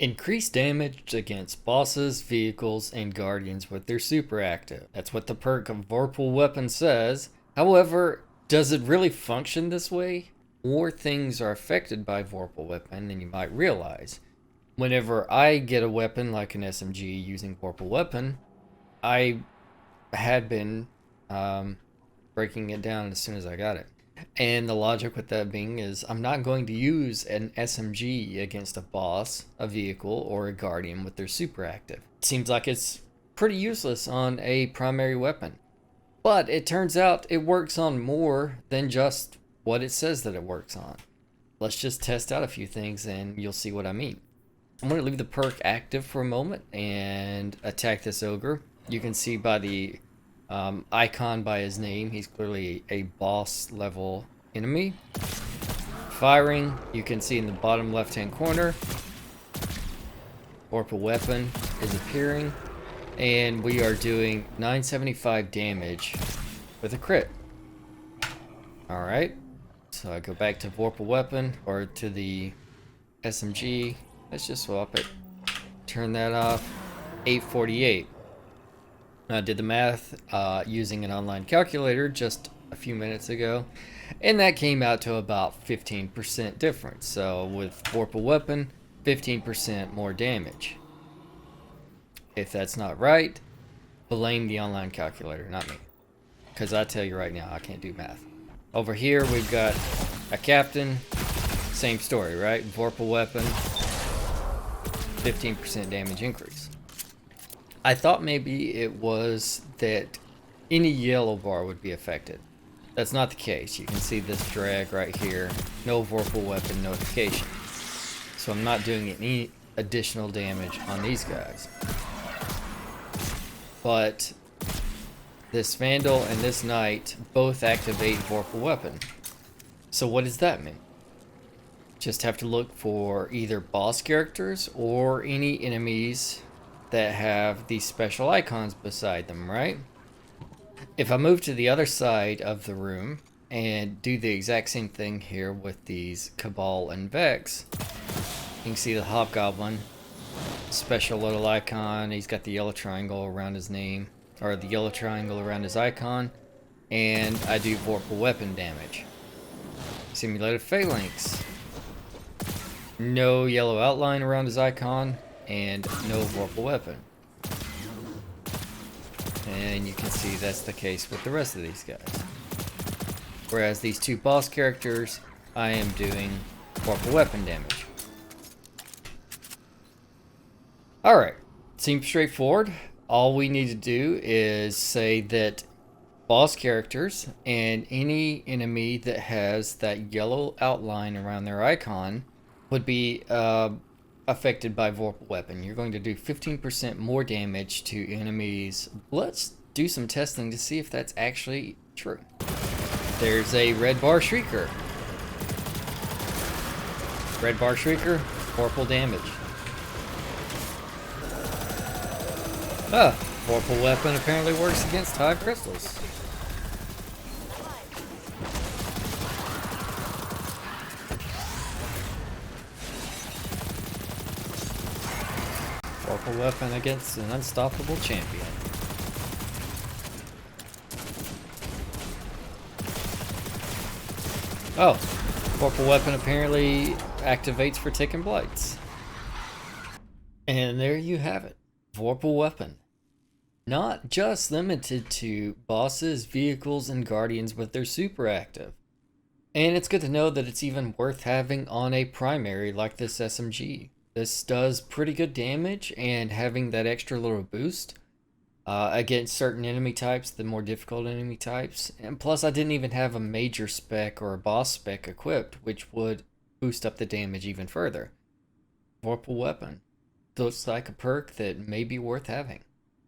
Increase damage against bosses, vehicles, and guardians with their super active. That's what the perk of vorpal weapon says. However, does it really function this way? More things are affected by vorpal weapon than you might realize. Whenever I get a weapon like an SMG using vorpal weapon, I had been breaking it down as soon as I got it. And the logic with that being is I'm not going to use an SMG against a boss, a vehicle, or a guardian with their super active. It seems like it's pretty useless on a primary weapon. But it turns out it works on more than just what it says that it works on. Let's just test out a few things and you'll see what I mean. I'm going to leave the perk active for a moment and attack this ogre. You can see by the icon by his name, he's clearly a boss level enemy. Firing, you can see in the bottom left hand corner, vorpal weapon is appearing, and we are doing 975 damage with a crit. Alright, so I go back to vorpal weapon, or to the SMG. Let's just swap it. Turn that off. 848. I did the math using an online calculator just a few minutes ago, and that came out to about 15% difference. So with vorpal weapon, 15% more damage. If that's not right, blame the online calculator, not me. Because I tell you right now, I can't do math. Over here, we've got a captain. Same story, right? Vorpal weapon, 15% damage increase. I thought maybe it was that any yellow bar would be affected. That's not the case. You can see this drag right here. No vorpal weapon notification. So I'm not doing any additional damage on these guys. But this Vandal and this Knight both activate vorpal weapon. So what does that mean? Just have to look for either boss characters or any enemies that have these special icons beside them, right? If I move to the other side of the room and do the exact same thing here with these Cabal and Vex, you can see the Hobgoblin, special little icon. He's got the yellow triangle around his name, or the yellow triangle around his icon, and I do vorpal weapon damage. Simulated phalanx. No yellow outline around his icon, and no vorpal weapon. And you can see that's the case with the rest of these guys. Whereas these two boss characters, I am doing vorpal weapon damage. Alright, seems straightforward. All we need to do is say that boss characters and any enemy that has that yellow outline around their icon would be affected by vorpal weapon. You're going to do 15% more damage to enemies. Let's do some testing to see if that's actually true. There's a red bar shrieker. Red bar shrieker, vorpal damage. Vorpal weapon apparently works against hive crystals. Vorpal weapon against an unstoppable champion. Oh, vorpal weapon apparently activates for taking blights. And there you have it. Vorpal weapon. Not just limited to bosses, vehicles, and guardians with their super active. And it's good to know that it's even worth having on a primary like this SMG. This does pretty good damage, and having that extra little boost against certain enemy types, the more difficult enemy types. And plus I didn't even have a major spec or a boss spec equipped, which would boost up the damage even further. Vorpal weapon. Looks like a perk that may be worth having.